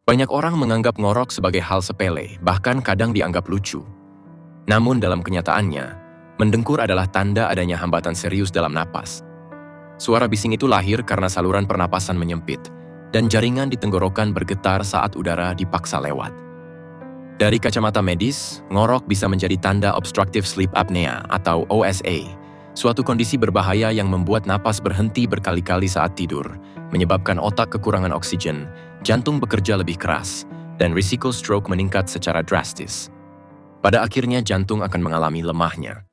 Banyak orang menganggap ngorok sebagai hal sepele, bahkan kadang dianggap lucu. Namun dalam kenyataannya, mendengkur adalah tanda adanya hambatan serius dalam napas. Suara bising itu lahir karena saluran pernapasan menyempit, dan jaringan di tenggorokan bergetar saat udara dipaksa lewat. Dari kacamata medis, ngorok bisa menjadi tanda obstructive sleep apnea atau OSA, suatu kondisi berbahaya yang membuat napas berhenti berkali-kali saat tidur, menyebabkan otak kekurangan oksigen, jantung bekerja lebih keras, dan risiko stroke meningkat secara drastis. Pada akhirnya jantung akan mengalami lemahnya.